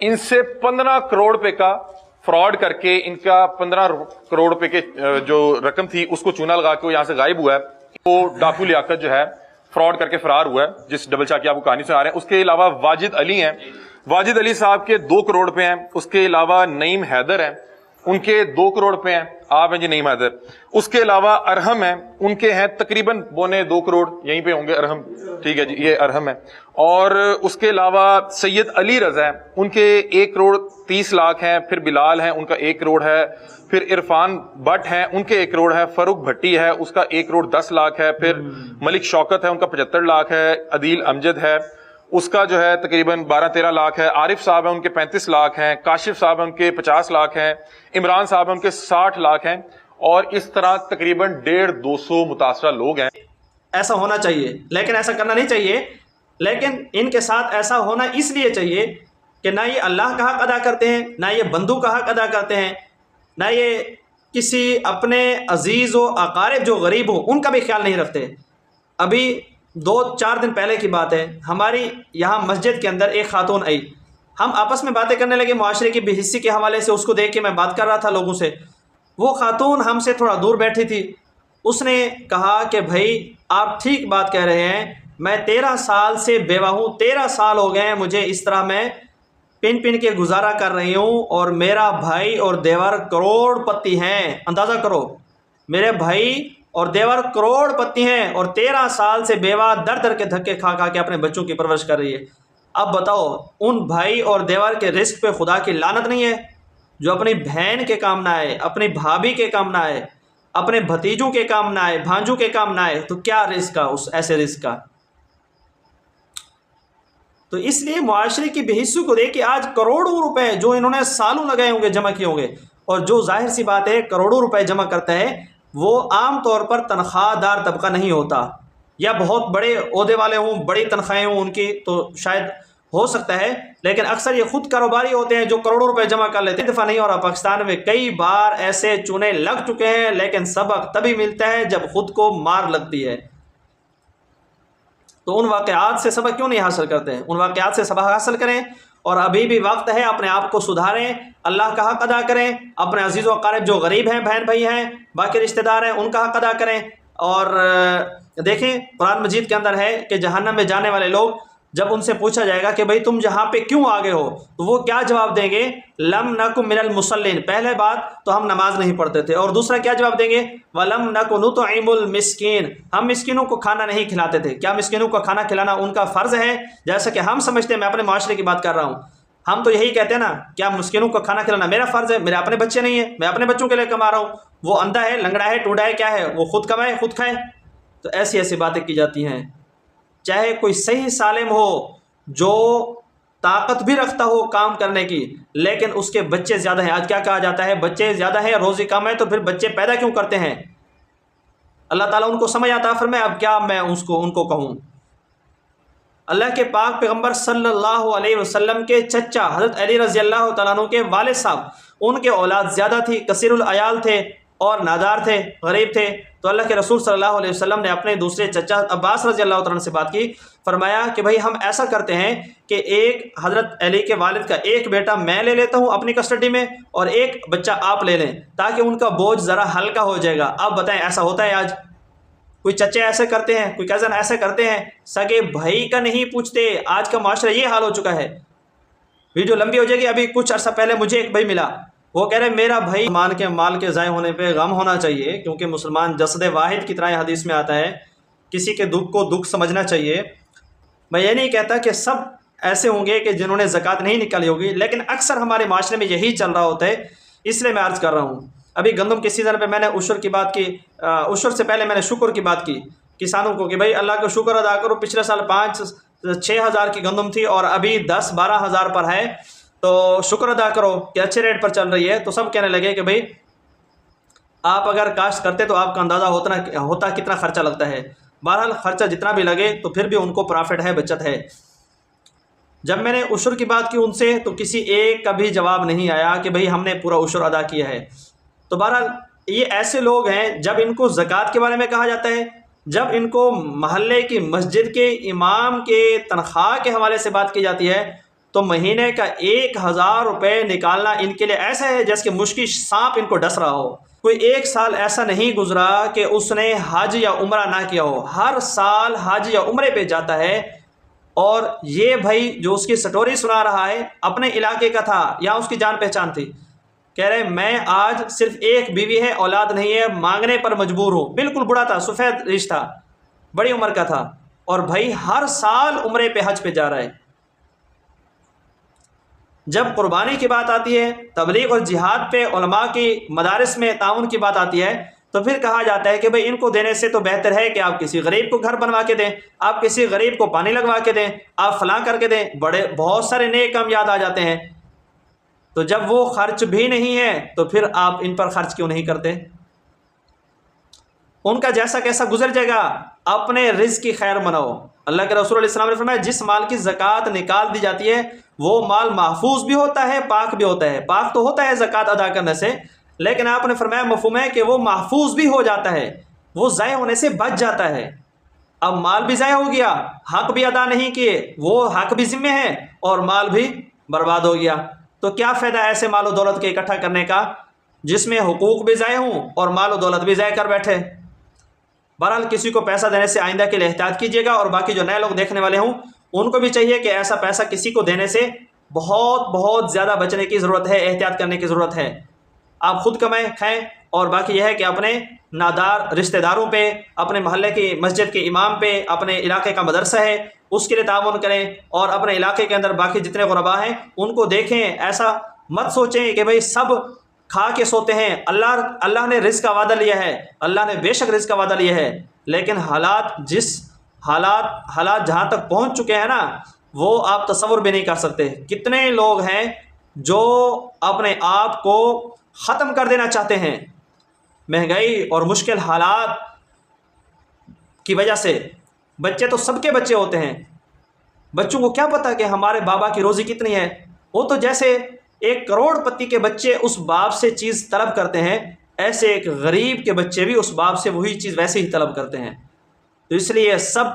ان سے 15 کروڑ روپے کا فراڈ کر کے ان کا 15 کروڑ روپے کے جو رقم تھی اس کو چونا لگا کے وہ یہاں سے غائب ہوا ہے۔ وہ ڈاکو لیاقت جو ہے فراڈ کر کے فرار ہوا ہے، جس ڈبل چا کی آپ کو کہانی سنا رہے ہیں۔ اس کے علاوہ واجد علی ہیں، واجد علی صاحب کے 2 کروڑ روپے ہیں۔ اس کے علاوہ نعیم حیدر ہیں، ان کے 2 کروڑ روپے ہیں۔ آپ ہیں جی نعیم حیدر۔ اس کے علاوہ ارحم ہیں، ان کے ہیں تقریباً 2.25 کروڑ، یہیں پہ ہوں گے ارحم، ٹھیک ہے جی، یہ ارحم ہے۔ اور اس کے علاوہ سید علی رضا ہیں، ان کے 1 کروڑ 30 لاکھ ہیں۔ پھر بلال ہیں، ان کا 1 کروڑ ہے۔ پھر عرفان بٹ ہیں، ان کے 1 کروڑ ہے۔ فاروق بھٹی ہے، اس کا 1 کروڑ 10 لاکھ ہے۔ پھر ملک شوکت ہے، ان کا 75 لاکھ ہے۔ عدیل امجد ہے، اس کا جو ہے تقریباً 12-13 لاکھ ہے۔ عارف صاحب ہیں، ان کے 35 لاکھ ہیں۔ کاشف صاحب ہیں، ان کے 50 لاکھ ہیں۔ عمران صاحب ہیں، ان کے 60 لاکھ ہیں۔ اور اس طرح تقریباً 150-200 متاثرہ لوگ ہیں۔ ایسا ہونا چاہیے، لیکن ایسا کرنا نہیں چاہیے۔ لیکن ان کے ساتھ ایسا ہونا اس لیے چاہیے کہ نہ یہ اللہ کا حق ادا کرتے ہیں، نہ یہ بندوں کا حق ادا کرتے ہیں، نہ یہ کسی اپنے عزیز و اقارب جو غریب ہوں ان کا بھی خیال نہیں رکھتے۔ ابھی 2-4 دن پہلے کی بات ہے، ہماری یہاں مسجد کے اندر ایک خاتون آئی۔ ہم آپس میں باتیں کرنے لگے معاشرے کی بے حسی کے حوالے سے، اس کو دیکھ کے میں بات کر رہا تھا لوگوں سے۔ وہ خاتون ہم سے تھوڑا دور بیٹھی تھی۔ اس نے کہا کہ بھائی آپ ٹھیک بات کہہ رہے ہیں، میں 13 سال سے بیوہ ہوں، 13 سال ہو گئے ہیں مجھے اس طرح میں پن کے گزارا کر رہی ہوں، اور میرا بھائی اور دیور کروڑ پتی ہیں۔ اندازہ کرو، میرے بھائی اور دیور کروڑ پتی ہیں، اور 13 سال سے بیوہ در در کے دھکے کھا کھا کے اپنے بچوں کی پرورش کر رہی ہے۔ اب بتاؤ ان بھائی اور دیور کے رزق پہ خدا کی لعنت نہیں ہے؟ جو اپنی بہن کے کام نہ آئے، اپنی بھابھی کے کام نہ آئے، اپنے بھتیجوں کے کام نہ آئے، بھانجوں کے کام نہ آئے، تو کیا رزق کا اس ایسے رزق کا؟ تو اس لیے معاشرے کی بے حسی کو دیکھ کے آج کروڑوں روپے جو انہوں نے سالوں لگائے ہوں گے، جمع کیے ہوں گے، اور جو ظاہر سی بات ہے کروڑوں روپے جمع کرتا ہے وہ عام طور پر تنخواہ دار طبقہ نہیں ہوتا، یا بہت بڑے عہدے والے ہوں، بڑی تنخواہیں ہوں ان کی، تو شاید ہو سکتا ہے، لیکن اکثر یہ خود کاروباری ہوتے ہیں جو کروڑوں روپے جمع کر لیتے ہیں۔ دفعہ نہیں ہو رہا، پاکستان میں کئی بار ایسے چونے لگ چکے ہیں، لیکن سبق تبھی ملتا ہے جب خود کو مار لگتی ہے۔ تو ان واقعات سے سبق کیوں نہیں حاصل کرتے ہیں؟ ان واقعات سے سبق حاصل کریں، اور ابھی بھی وقت ہے، اپنے آپ کو سدھاریں، اللہ کا حق ادا کریں، اپنے عزیز و اقارب جو غریب ہیں، بہن بھائی ہیں، باقی رشتہ دار ہیں، ان کا حق ادا کریں۔ اور دیکھیں قرآن مجید کے اندر ہے کہ جہنم میں جانے والے لوگ جب ان سے پوچھا جائے گا کہ بھئی تم جہاں پہ کیوں آگے ہو، تو وہ کیا جواب دیں گے؟ لم نک من المصلین، پہلے بات تو ہم نماز نہیں پڑھتے تھے، اور دوسرا کیا جواب دیں گے؟ ولم نک نطعم المسکین، ہم مسکینوں کو کھانا نہیں کھلاتے تھے۔ کیا مسکینوں کو کھانا کھلانا ان کا فرض ہے جیسا کہ ہم سمجھتے ہیں؟ میں اپنے معاشرے کی بات کر رہا ہوں، ہم تو یہی کہتے ہیں نا، کیا مسکینوں کو کھانا کھلانا میرا فرض ہے؟ میرے اپنے بچے نہیں ہیں، میں اپنے بچوں کے لیے کما رہا ہوں، وہ اندھا ہے، لنگڑا ہے، ٹوڈا ہے، کیا ہے، وہ خود کمائے خود کھائے۔ تو ایسی باتیں کی جاتی ہیں۔ چاہے کوئی صحیح سالم ہو جو طاقت بھی رکھتا ہو کام کرنے کی، لیکن اس کے بچے زیادہ ہیں۔ آج کیا کہا جاتا ہے؟ بچے زیادہ ہیں، روزی کم ہے، تو پھر بچے پیدا کیوں کرتے ہیں؟ اللہ تعالیٰ ان کو سمجھ عطا فرمائے، اب کیا میں ان کو کہوں۔ اللہ کے پاک پیغمبر صلی اللہ علیہ وسلم کے چچا حضرت علی رضی اللہ تعالیٰ عنہ کے والد صاحب، ان کے اولاد زیادہ تھی، کثیر العیال تھے، اور نادار تھے، غریب تھے۔ تو اللہ کے رسول صلی اللہ علیہ وسلم نے اپنے دوسرے چچا عباس رضی اللہ تعالیٰ عنہ سے بات کی، فرمایا کہ بھئی ہم ایسا کرتے ہیں کہ ایک حضرت علی کے والد کا ایک بیٹا میں لے لیتا ہوں اپنی کسٹڈی میں، اور ایک بچہ آپ لے لیں، تاکہ ان کا بوجھ ذرا ہلکا ہو جائے گا۔ اب بتائیں ایسا ہوتا ہے آج؟ کوئی چچے ایسے کرتے ہیں، کوئی کزن ایسے کرتے ہیں، سگے بھائی کا نہیں پوچھتے۔ آج کا معاشرہ یہ حال ہو چکا ہے۔ ویڈیو لمبی ہو جائے گی۔ ابھی کچھ عرصہ پہلے مجھے ایک بھائی ملا، وہ کہہ رہے میرا بھائی مال کے ضائع ہونے پہ غم ہونا چاہیے، کیونکہ مسلمان جسد واحد کی طرح حدیث میں آتا ہے، کسی کے دکھ کو دکھ سمجھنا چاہیے۔ میں یہ نہیں کہتا کہ سب ایسے ہوں گے کہ جنہوں نے زکوٰۃ نہیں نکالی ہوگی، لیکن اکثر ہمارے معاشرے میں یہی چل رہا ہوتا ہے، اس لیے میں عرض کر رہا ہوں۔ ابھی گندم کے سیزن پہ میں نے عشر کی بات کی، عشر سے پہلے میں نے شکر کی بات کی کسانوں کو کہ بھائی اللہ کا شکر ادا کرو، پچھلے سال 5-6 ہزار کی گندم تھی اور ابھی 10-12 ہزار پر ہے، تو شکر ادا کرو کہ اچھے ریٹ پر چل رہی ہے۔ تو سب کہنے لگے کہ بھئی آپ اگر کاشت کرتے تو آپ کا اندازہ ہوتا کتنا خرچہ لگتا ہے۔ بہرحال خرچہ جتنا بھی لگے تو پھر بھی ان کو پرافٹ ہے، بچت ہے۔ جب میں نے عشر کی بات کی ان سے تو کسی ایک کا بھی جواب نہیں آیا کہ بھئی ہم نے پورا عشر ادا کیا ہے۔ تو بہرحال یہ ایسے لوگ ہیں، جب ان کو زکوٰۃ کے بارے میں کہا جاتا ہے، جب ان کو محلے کی مسجد کے امام کے تنخواہ کے حوالے سے بات کی جاتی ہے، تو مہینے کا 1000 روپے نکالنا ان کے لیے ایسا ہے جیسے کہ مشکی سانپ ان کو ڈس رہا ہو۔ کوئی 1 سال ایسا نہیں گزرا کہ اس نے حج یا عمرہ نہ کیا ہو، ہر سال حج یا عمرے پہ جاتا ہے۔ اور یہ بھائی جو اس کی سٹوری سنا رہا ہے اپنے علاقے کا تھا یا اس کی جان پہچان تھی، کہہ رہے میں آج صرف ایک بیوی ہے، اولاد نہیں ہے، مانگنے پر مجبور ہوں۔ بالکل بوڑھا تھا، سفید ریش تھا، بڑی عمر کا تھا، اور بھائی ہر سال عمرے پہ حج پہ جا رہا ہے۔ جب قربانی کی بات آتی ہے، تبلیغ اور جہاد پہ علماء کی مدارس میں تعاون کی بات آتی ہے، تو پھر کہا جاتا ہے کہ بھئی ان کو دینے سے تو بہتر ہے کہ آپ کسی غریب کو گھر بنوا کے دیں، آپ کسی غریب کو پانی لگوا کے دیں، آپ فلاں کر کے دیں، بہت سارے نیک کام یاد آ جاتے ہیں۔ تو جب وہ خرچ بھی نہیں ہے تو پھر آپ ان پر خرچ کیوں نہیں کرتے؟ ان کا جیسا کیسا گزر جائے گا، اپنے رزق کی خیر مناؤ۔ اللہ کے رسول علیہ السلام نے فرمایا جس مال کی زکوٰۃ نکال دی جاتی ہے وہ مال محفوظ بھی ہوتا ہے، پاک بھی ہوتا ہے۔ پاک تو ہوتا ہے زکوٰۃ ادا کرنے سے، لیکن آپ نے فرمایا مفہوم ہے کہ وہ محفوظ بھی ہو جاتا ہے، وہ ضائع ہونے سے بچ جاتا ہے۔ اب مال بھی ضائع ہو گیا، حق بھی ادا نہیں کیے، وہ حق بھی ذمہ ہے اور مال بھی برباد ہو گیا، تو کیا فائدہ ایسے مال و دولت کے اکٹھا کرنے کا جس میں حقوق بھی ضائع ہوں اور مال و دولت بھی ضائع کر بیٹھے؟ بہرحال کسی کو پیسہ دینے سے آئندہ کے لیے احتیاط کیجیے گا، اور باقی جو نئے لوگ دیکھنے والے ہوں ان کو بھی چاہیے کہ ایسا پیسہ کسی کو دینے سے بہت زیادہ بچنے کی ضرورت ہے، احتیاط کرنے کی ضرورت ہے۔ آپ خود کمائیں کھائیں، اور باقی یہ ہے کہ اپنے نادار رشتہ داروں پہ، اپنے محلے کی مسجد کے امام پہ، اپنے علاقے کا مدرسہ ہے اس کے لیے تعاون کریں، اور اپنے علاقے کے اندر باقی جتنے غربا ہیں ان کو دیکھیں۔ ایسا مت سوچیں کہ بھئی سب کھا کے سوتے ہیں، اللہ نے رزق کا وعدہ لیا ہے، اللہ نے بے شک رزق کا وعدہ لیا ہے، لیکن حالات جہاں تک پہنچ چکے ہیں نا وہ آپ تصور بھی نہیں کر سکتے۔ کتنے لوگ ہیں جو اپنے آپ کو ختم کر دینا چاہتے ہیں مہنگائی اور مشکل حالات کی وجہ سے۔ بچے تو سب کے بچے ہوتے ہیں، بچوں کو کیا پتا کہ ہمارے بابا کی روزی کتنی ہے، وہ تو جیسے 1 کروڑ پتی کے بچے اس باپ سے چیز طلب کرتے ہیں، ایسے ایک غریب کے بچے بھی اس باپ سے وہی چیز ویسے ہی طلب کرتے ہیں۔ تو اس لیے سب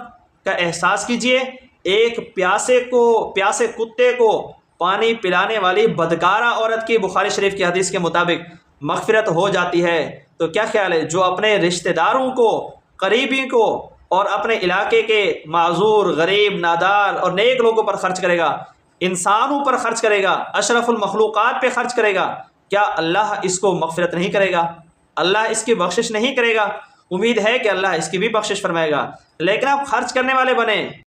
کا احساس کیجئے، ایک پیاسے کتے کو پانی پلانے والی بدکارہ عورت کی بخاری شریف کی حدیث کے مطابق مغفرت ہو جاتی ہے۔ تو کیا خیال ہے جو اپنے رشتہ داروں کو، قریبی کو اور اپنے علاقے کے معذور، غریب، نادار اور نیک لوگوں پر خرچ کرے گا، انسانوں پر خرچ کرے گا، اشرف المخلوقات پہ خرچ کرے گا، کیا اللہ اس کو مغفرت نہیں کرے گا؟ اللہ اس کی بخشش نہیں کرے گا؟ امید ہے کہ اللہ اس کی بھی بخشش فرمائے گا، لیکن آپ خرچ کرنے والے بنیں۔